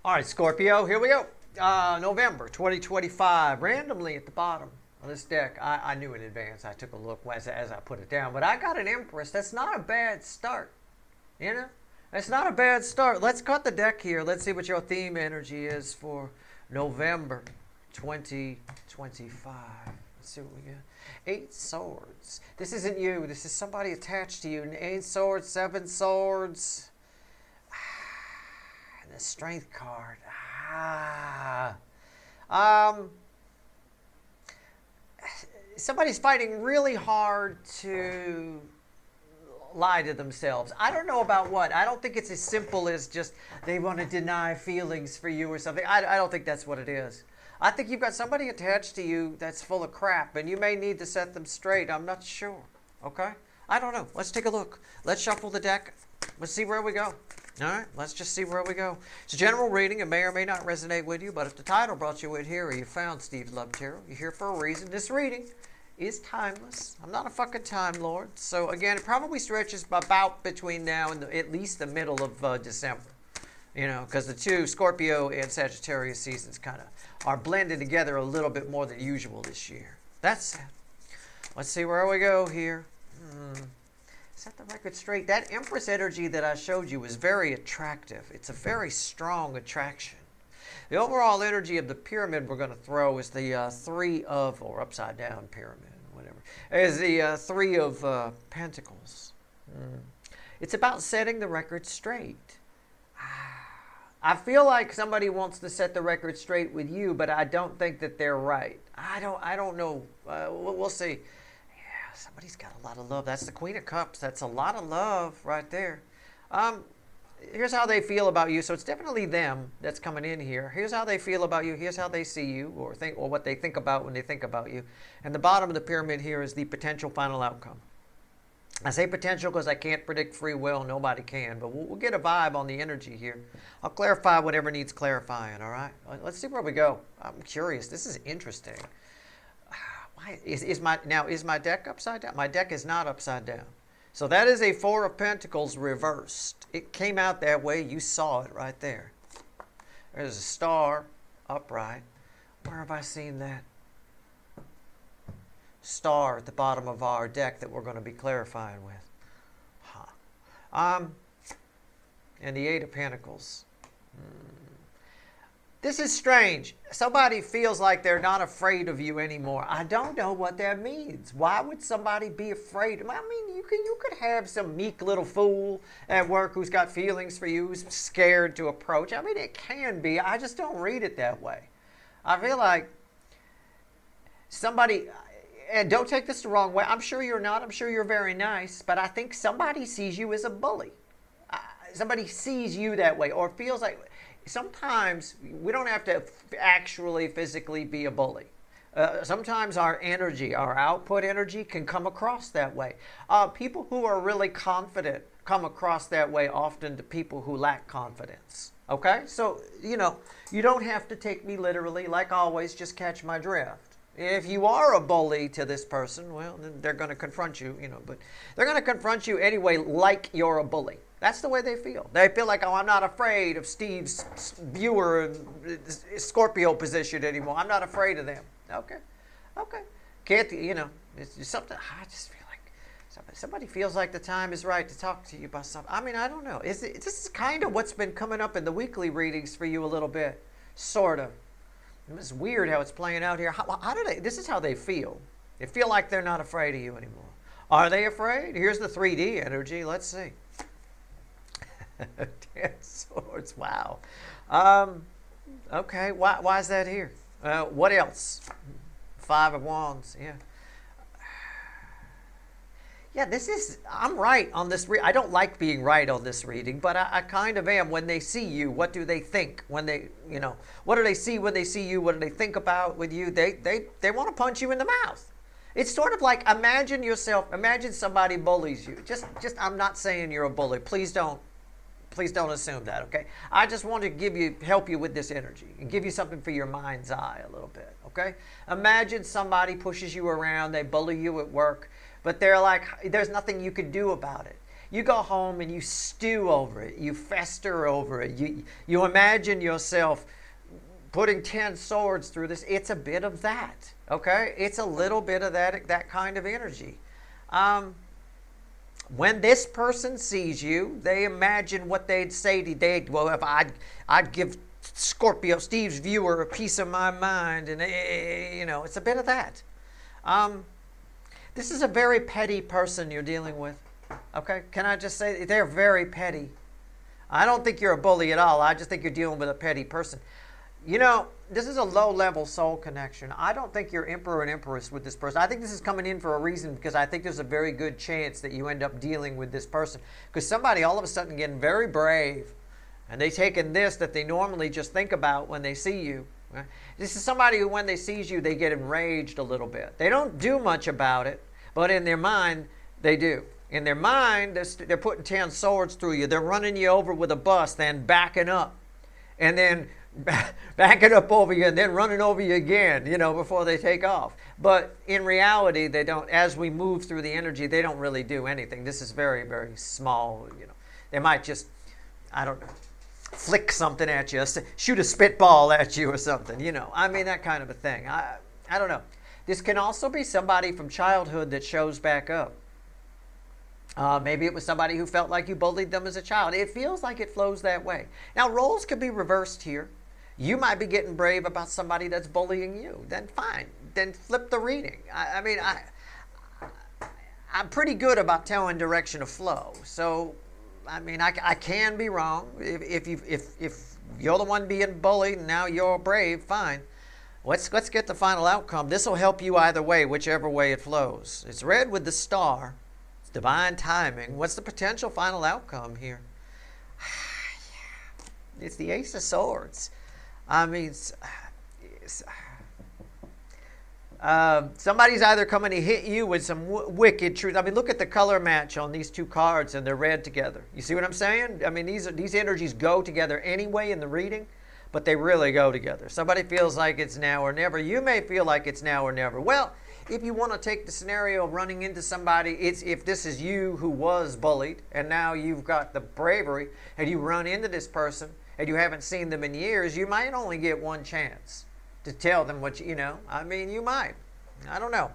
All right, Scorpio, here we go. November 2025, randomly at the bottom of this deck. I knew in advance. I took a look as I put it down. But I got an Empress. That's not a bad start. You know? That's not a bad start. Let's cut the deck here. Let's see what your theme energy is for November 2025. Let's see what we got. 8 swords. This isn't you. This is somebody attached to you. 8 swords, 7 swords. The strength card. Somebody's fighting really hard to lie to themselves. I don't know about what. I don't think it's as simple as just they want to deny feelings for you or something. I don't think that's what it is. I think you've got somebody attached to you that's full of crap, and you may need to set them straight. I'm not sure. Okay? I don't know. Let's take a look. Let's shuffle the deck. Let's see where we go. All right, let's just see where we go. It's a general reading. It may or may not resonate with you, but if the title brought you in here or you found Steve's Love Tarot, you're here for a reason. This reading is timeless. I'm not a fucking Time Lord. So, again, it probably stretches about between now and at least the middle of December. You know, because the two, Scorpio and Sagittarius seasons, kind of are blended together a little bit more than usual this year. That's it. Let's see where we go here. Set the record straight. That Empress energy that I showed you is very attractive. It's a very strong attraction. The overall energy of the pyramid we're going to throw is the 3 of, or upside down pyramid, whatever, is the 3 of Pentacles. It's about setting the record straight. I feel like somebody wants to set the record straight with you, but I don't think that they're right. I don't know. We'll see. Somebody's got a lot of love. That's the Queen of Cups. That's a lot of love right there. Here's how they feel about you. So it's definitely them that's coming in here. Here's how they feel about you. Here's how they see you, or what they think about when they think about you. And the bottom of the pyramid here is the potential final outcome. I say potential because I can't predict free will. Nobody can. But we'll get a vibe on the energy here. I'll clarify whatever needs clarifying, all right? Let's see where we go. I'm curious. This is interesting. Is my deck upside down? My deck is not upside down. So that is a 4 of Pentacles reversed. It came out that way. You saw it right there. There's a star upright. Where have I seen that? Star at the bottom of our deck that we're going to be clarifying with. And the 8 of Pentacles. This is strange. Somebody feels like they're not afraid of you anymore. I don't know what that means. Why would somebody be afraid? I mean, you could have some meek little fool at work who's got feelings for you, who's scared to approach. I mean, it can be. I just don't read it that way. I feel like somebody, and don't take this the wrong way. I'm sure you're not. I'm sure you're very nice. But I think somebody sees you as a bully. Somebody sees you that way, or feels like... Sometimes we don't have to actually physically be a bully. Sometimes our energy, our output energy can come across that way. People who are really confident come across that way often to people who lack confidence. Okay? So, you don't have to take me literally. Like always, just catch my drift. If you are a bully to this person, well, then they're going to confront you, but they're going to confront you anyway like you're a bully. That's the way they feel. They feel like, oh, I'm not afraid of Steve's viewer Scorpio position anymore. I'm not afraid of them. Okay. Can't, it's something, I just feel like somebody feels like the time is right to talk to you about something. I mean, I don't know. This is kind of what's been coming up in the weekly readings for you a little bit. Sort of. It's weird how it's playing out here. How do they, this is how they feel. They feel like they're not afraid of you anymore. Are they afraid? Here's the 3D energy. Let's see. 10 swords. Wow. Okay. Why is that here? What else? 5 of wands. Yeah. Yeah, I'm right on this. I don't like being right on this reading, but I kind of am. When they see you, what do they think? When they, what do they see when they see you? What do they think about with you? They want to punch you in the mouth. It's sort of like, imagine somebody bullies you. Just, I'm not saying you're a bully. Please don't assume that, okay? I just want to help you with this energy and give you something for your mind's eye a little bit, okay? Imagine somebody pushes you around, they bully you at work, but they're like, there's nothing you could do about it. You go home and you stew over it. You fester over it. You imagine yourself putting 10 swords through this. It's a bit of that, okay? It's a little bit of that kind of energy. When this person sees you, they imagine what they'd say to you. Well, if I'd give Scorpio, Steve's viewer, a piece of my mind, and it's a bit of that. This is a very petty person you're dealing with. Okay, can I just say they're very petty. I don't think you're a bully at all. I just think you're dealing with a petty person. This is a low-level soul connection. I don't think you're emperor and empress with this person. I think this is coming in for a reason, because I think there's a very good chance that you end up dealing with this person. Because somebody all of a sudden getting very brave, and they taking this that they normally just think about when they see you. Right? This is somebody who, when they sees you, they get enraged a little bit. They don't do much about it, but in their mind, they do. In their mind, they're putting 10 swords through you. They're running you over with a bus, then backing up, and then backing up over you, and then running over you again, before they take off. But in reality, they don't. As we move through the energy, they don't really do anything. This is very, very small. They might just, I don't know, flick something at you, shoot a spitball at you or something. That kind of a thing. I don't know. This can also be somebody from childhood that shows back up. Maybe it was somebody who felt like you bullied them as a child. It feels like it flows that way. Now, roles could be reversed here. You might be getting brave about somebody that's bullying you. Then fine. Then flip the reading. I'm pretty good about telling direction of flow. So, I can be wrong. If you're the one being bullied and now you're brave, fine. Let's get the final outcome. This will help you either way, whichever way it flows. It's red with the star. It's divine timing. What's the potential final outcome here? It's the Ace of Swords. Somebody's either coming to hit you with some wicked truth. Look at the color match on these two cards, and they're red together. You see what I'm saying? These energies go together anyway in the reading, but they really go together. Somebody feels like it's now or never. You may feel like it's now or never. Well, if you want to take the scenario of running into somebody, if this is you who was bullied, and now you've got the bravery, and you run into this person, and you haven't seen them in years, you might only get one chance to tell them what you might. I don't know.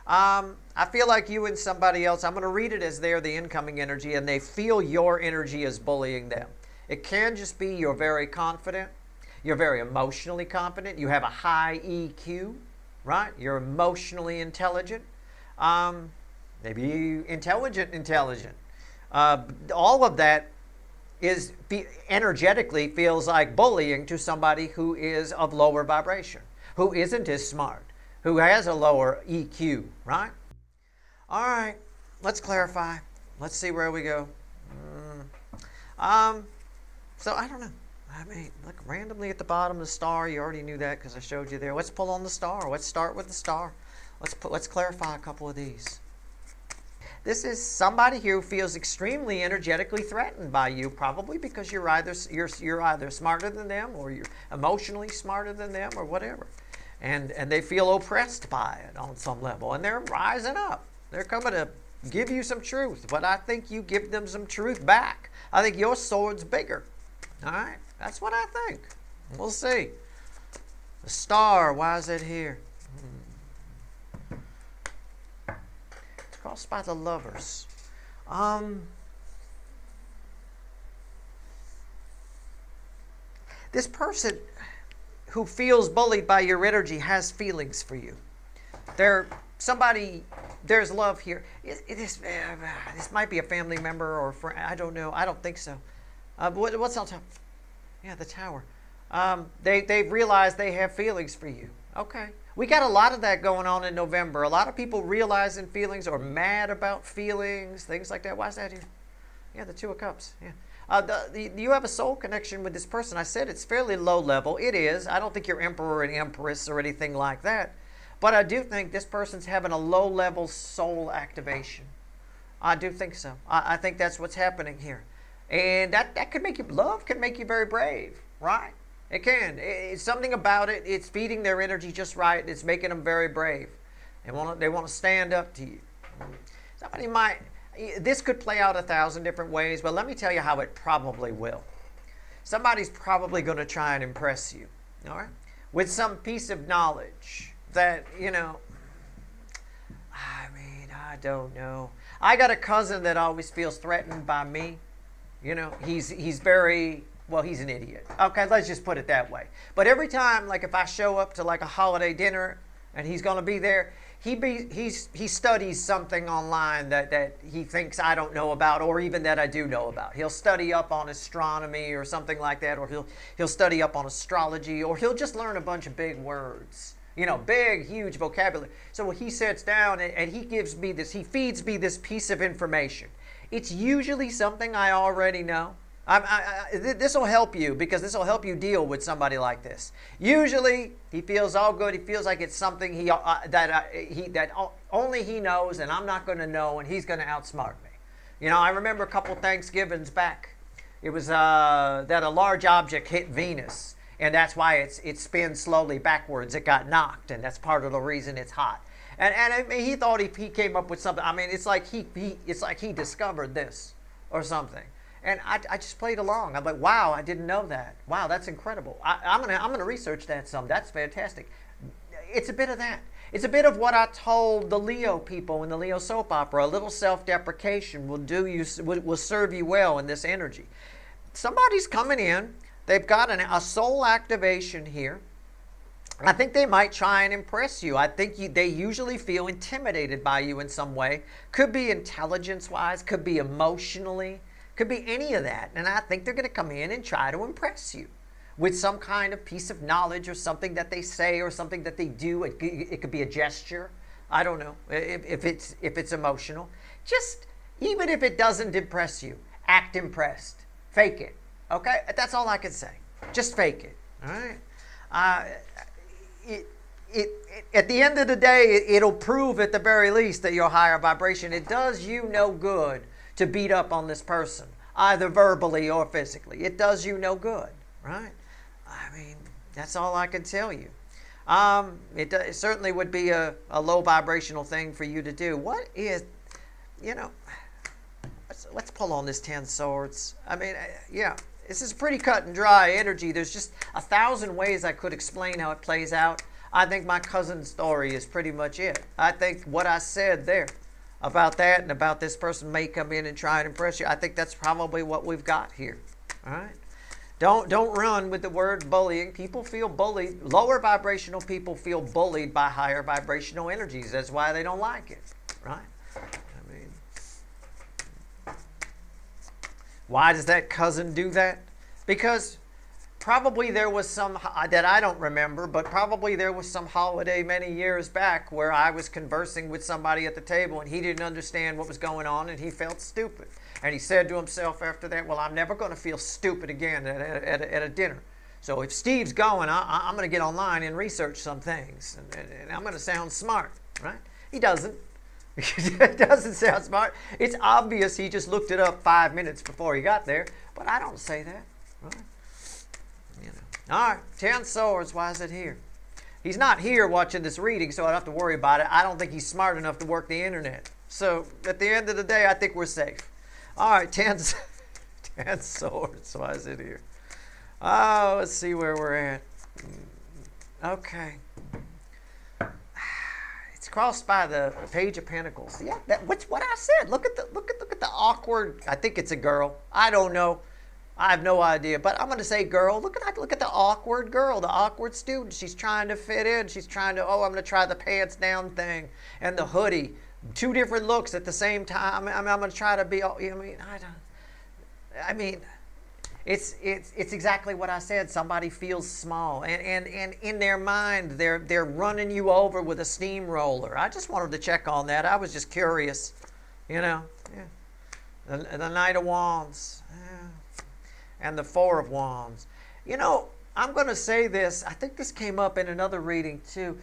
I feel like you and somebody else, I'm going to read it as they're the incoming energy, and they feel your energy is bullying them. It can just be you're very confident. You're very emotionally competent. You have a high EQ, right? You're emotionally intelligent. Maybe intelligent. All of that energetically feels like bullying to somebody who is of lower vibration, who isn't as smart, who has a lower EQ, right? All right, let's clarify. Let's see where we go. So I don't know. Look randomly at the bottom of the star. You already knew that because I showed you there. Let's pull on the star. Let's start with the star. Let's clarify a couple of these. This is somebody here who feels extremely energetically threatened by you, probably because you're either smarter than them, or you're emotionally smarter than them, or whatever. And they feel oppressed by it on some level, and they're rising up. They're coming to give you some truth, but I think you give them some truth back. I think your sword's bigger. All right? That's what I think. We'll see. The star, why is it here? Crossed by the Lovers. This person who feels bullied by your energy has feelings for you. There's love here. This might be a family member or friend. I don't know. I don't think so. What's on top? Yeah, the Tower. They've realized they have feelings for you. Okay. We got a lot of that going on in November. A lot of people realizing feelings or mad about feelings, things like that. Why is that here? Yeah, the Two of Cups. Yeah. You have a soul connection with this person. I said it's fairly low level. It is. I don't think you're emperor and empress or anything like that. But I do think this person's having a low level soul activation. I do think so. I think that's what's happening here. And that could make you, love can make you very brave, right? It can. It's something about it. It's feeding their energy just right. It's making them very brave. They want to stand up to you. Somebody might, This could play out 1,000 different ways, but let me tell you how it probably will. Somebody's probably going to try and impress you, all right, with some piece of knowledge that, I don't know. I got a cousin that always feels threatened by me. He's very, well, he's an idiot. Okay, let's just put it that way. But every time, like if I show up to like a holiday dinner and he's going to be there, he studies something online that he thinks I don't know about, or even that I do know about. He'll study up on astronomy or something like that, or he'll study up on astrology, or he'll just learn a bunch of big words. Big, huge vocabulary. So when he sits down and he feeds me this piece of information. It's usually something I already know. This will help you, because this will help you deal with somebody like this. Usually, he feels all good. He feels like it's something that only he knows, and I'm not going to know, and he's going to outsmart me. I remember a couple Thanksgivings back. It was that a large object hit Venus, and that's why it spins slowly backwards. It got knocked, and that's part of the reason it's hot. And he thought he came up with something. It's like he discovered this or something. And I just played along. I'm like, wow, I didn't know that. Wow, that's incredible. I'm gonna research that some. That's fantastic. It's a bit of that. It's a bit of what I told the Leo people in the Leo soap opera. A little self-deprecation will serve you well in this energy. Somebody's coming in. They've got a soul activation here. I think they might try and impress you. I think they usually feel intimidated by you in some way. Could be intelligence-wise, could be emotionally, could be any of that. And I think they're going to come in and try to impress you with some kind of piece of knowledge or something that they say or something that they do. It could be a gesture. I don't know if it's emotional. Just, even if it doesn't impress you, act impressed. Fake it. Okay? That's all I can say. Just fake it. All right? At the end of the day, it'll prove at the very least that you're higher vibration. It does you no good to beat up on this person, either verbally or physically. It does you no good, right? That's all I can tell you. It certainly would be a low vibrational thing for you to do. What is, let's pull on this 10 swords. This is pretty cut and dry energy. There's just 1,000 ways I could explain how it plays out. I think my cousin's story is pretty much it. I think what I said there about that and about this person may come in and try and impress you, I think that's probably what we've got here. All right? Don't run with the word bullying. People feel bullied. Lower vibrational people feel bullied by higher vibrational energies. That's why they don't like it. Right? Why does that cousin do that? Because probably there was some, that I don't remember, but probably there was some holiday many years back where I was conversing with somebody at the table and he didn't understand what was going on and he felt stupid. And he said to himself after that, well, I'm never going to feel stupid again at a dinner. So if Steve's going, I'm going to get online and research some things and I'm going to sound smart, right? He doesn't. It doesn't sound smart. It's obvious he just looked it up 5 minutes before he got there, but I don't say that. Right? All right, 10 swords. Why is it here? He's not here watching this reading, so I don't have to worry about it. I don't think he's smart enough to work the internet. So at the end of the day, I think we're safe. All right, 10 swords. Why is it here? Oh, let's see where we're at. Okay. It's crossed by the Page of Pentacles. Yeah, that's what I said. Look at the awkward. I think it's a girl. I don't know. I have no idea, but I'm going to say girl. Look at the awkward girl, the awkward student. She's trying to fit in. She's trying to, I'm going to try the pants down thing and the hoodie. 2 different looks at the same time. I'm going to try to be, it's exactly what I said. Somebody feels small, and in their mind, they're running you over with a steamroller. I just wanted to check on that. I was just curious, Yeah. The Knight of Wands. Yeah. And the 4 of Wands. I'm going to say this. I think this came up in another reading too.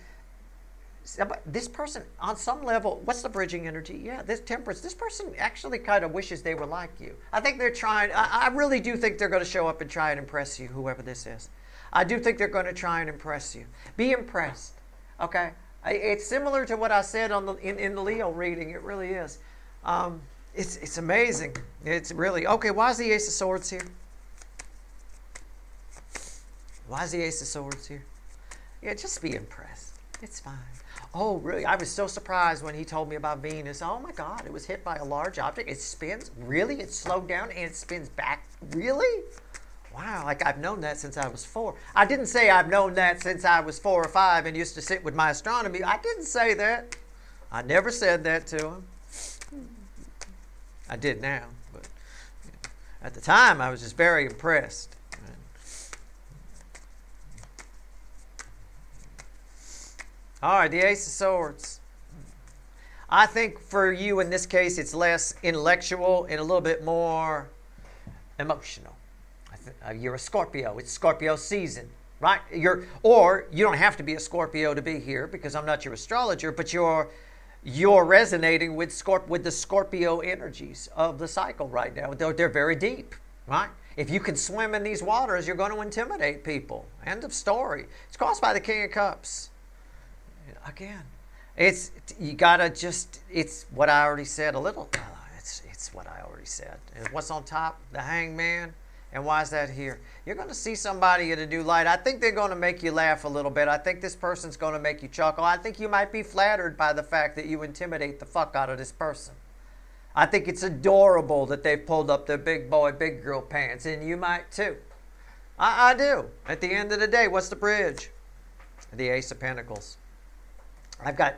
This person, on some level, what's the bridging energy? Yeah, this Temperance. This person actually kind of wishes they were like you. I think they're trying. I really do think they're going to show up and try and impress you, whoever this is. I do think they're going to try and impress you. Be impressed. Okay? It's similar to what I said in the Leo reading. It really is. It's amazing. It's really, okay, why is the Ace of Swords here? Why is the Ace of Swords here? Yeah, just be impressed. It's fine. Oh, really? I was so surprised when he told me about Venus. Oh my God, it was hit by a large object. It spins. Really? It slowed down and it spins back. Really? Wow, like I've known that since I was 4. I didn't say I've known that since I was 4 or 5 and used to sit with my astronomy. I didn't say that. I never said that to him. I did now, but at the time I was just very impressed. All right, the Ace of Swords. I think for you in this case, it's less intellectual and a little bit more emotional. You're a Scorpio. It's Scorpio season, right? Or you don't have to be a Scorpio to be here because I'm not your astrologer, but you're resonating with the Scorpio energies of the cycle right now. They're very deep, right? If you can swim in these waters, you're going to intimidate people. End of story. It's caused by the King of Cups. Again, it's what I already said a little. It's what I already said. And what's on top? The Hangman. And why is that here? You're going to see somebody in a new light. I think they're going to make you laugh a little bit. I think this person's going to make you chuckle. I think you might be flattered by the fact that you intimidate the fuck out of this person. I think it's adorable that they've pulled up their big boy, big girl pants, and you might too. I do. At the end of the day, what's the bridge? The Ace of Pentacles. I've got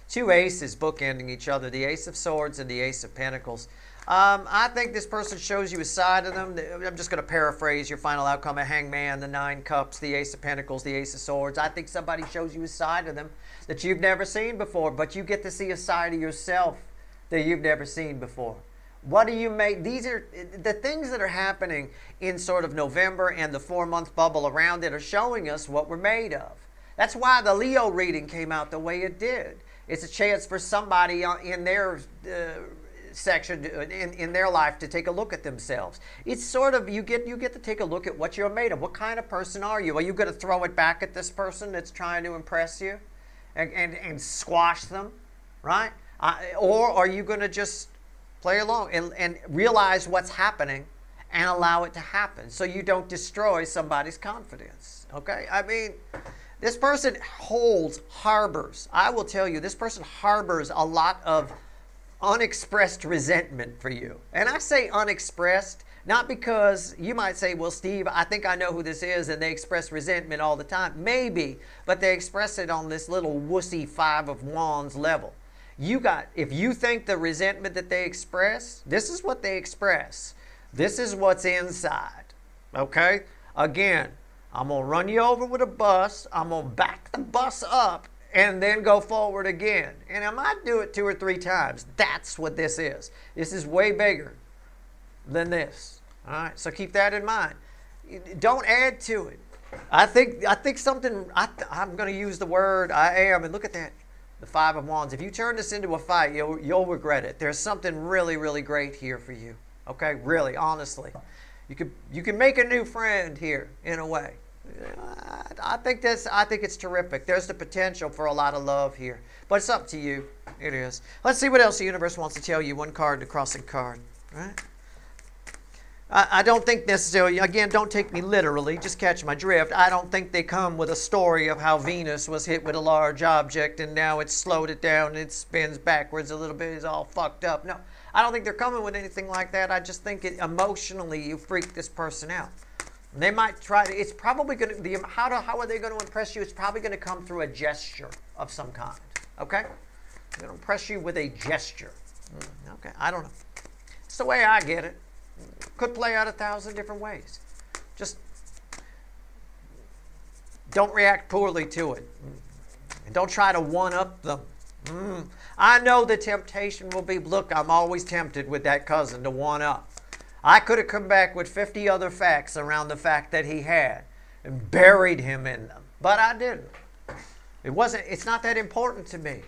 2 aces bookending each other, the Ace of Swords and the Ace of Pentacles. I think this person shows you a side of them. I'm just going to paraphrase your final outcome: a Hangman, the 9 Cups, the Ace of Pentacles, the Ace of Swords. I think somebody shows you a side of them that you've never seen before, but you get to see a side of yourself that you've never seen before. What do you make? These are the things that are happening in sort of November and the 4-month bubble around it are showing us what we're made of. That's why the Leo reading came out the way it did. It's a chance for somebody in their section in their life to take a look at themselves. It's sort of you get to take a look at what you're made of. What kind of person are you? Are you going to throw it back at this person that's trying to impress you and squash them, right? Or are you going to just play along and realize what's happening and allow it to happen so you don't destroy somebody's confidence? Okay, I mean, this person harbors. I will tell you, this person harbors a lot of unexpressed resentment for you. And I say unexpressed, not because you might say, well, Steve, I think I know who this is, and they express resentment all the time. Maybe, but they express it on this little wussy 5 of Wands level. If you think the resentment that they express, this is what they express. This is what's inside. Okay? Again, I'm going to run you over with a bus. I'm going to back the bus up and then go forward again. And I might do it 2 or 3 times. That's what this is. This is way bigger than this. All right? So keep that in mind. Don't add to it. I think something, I'm going to use the word I am, and look at that. The 5 of Wands. If you turn this into a fight, you'll regret it. There's something really, really great here for you. Okay? Really, honestly. You can make a new friend here, in a way. I think it's terrific. There's the potential for a lot of love here. But it's up to you. It is. Let's see what else the universe wants to tell you. 1 card, the crossing card. Right? I don't think necessarily, again, don't take me literally, just catch my drift. I don't think they come with a story of how Venus was hit with a large object and now it's slowed it down and it spins backwards a little bit, it's all fucked up. No, I don't think they're coming with anything like that. I just think emotionally you freak this person out. They might try to, it's probably going to, how are they going to impress you? It's probably going to come through a gesture of some kind, okay? They're going to impress you with a gesture. Okay, I don't know. It's the way I get it. Could play out 1,000 different ways. Just don't react poorly to it. And don't try to one-up them. I know the temptation will be, look, I'm always tempted with that cousin to one-up. I could have come back with 50 other facts around the fact that he had and buried him in them. But I didn't. It's not that important to me.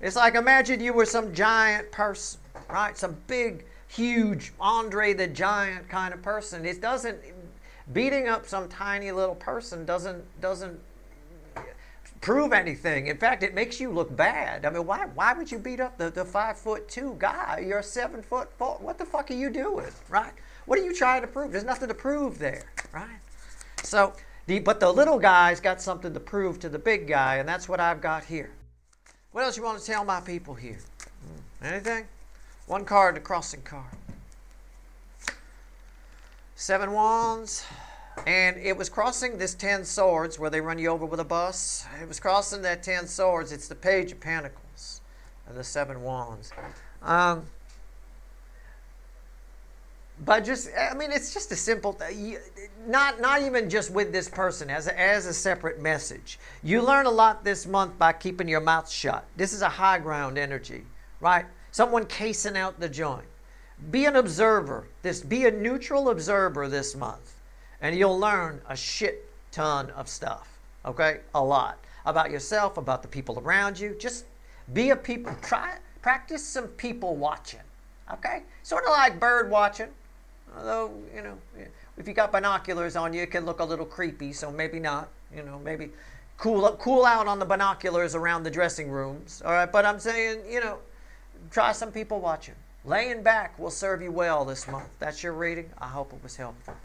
It's like, imagine you were some giant person, right? Some big, huge Andre the Giant kind of person. It doesn't, beating up some tiny little person doesn't prove anything. In fact, it makes you look bad. I mean, why would you beat up the 5'2" guy? You're a 7'4". What the fuck are you doing, right? What are you trying to prove? There's nothing to prove there, right? So, but the little guy's got something to prove to the big guy, and that's what I've got here. What else you want to tell my people here? Anything? One card, the crossing card. 7 wands. And it was crossing this 10 swords where they run you over with a bus. It was crossing that 10 swords. It's the Page of Pentacles and the 7 wands. But just, I mean, it's just a simple, not even just with this person, as a separate message. You learn a lot this month by keeping your mouth shut. This is a high ground energy, right? Someone casing out the joint. Be an observer. Be a neutral observer this month. And you'll learn a shit ton of stuff, okay? A lot. About yourself, about the people around you. Just be a people, practice some people watching, okay? Sort of like bird watching. Although, you know, if you got binoculars on you, it can look a little creepy, so maybe not. You know, maybe cool out on the binoculars around the dressing rooms, all right? But I'm saying, you know, try some people watching. Laying back will serve you well this month. That's your reading. I hope it was helpful.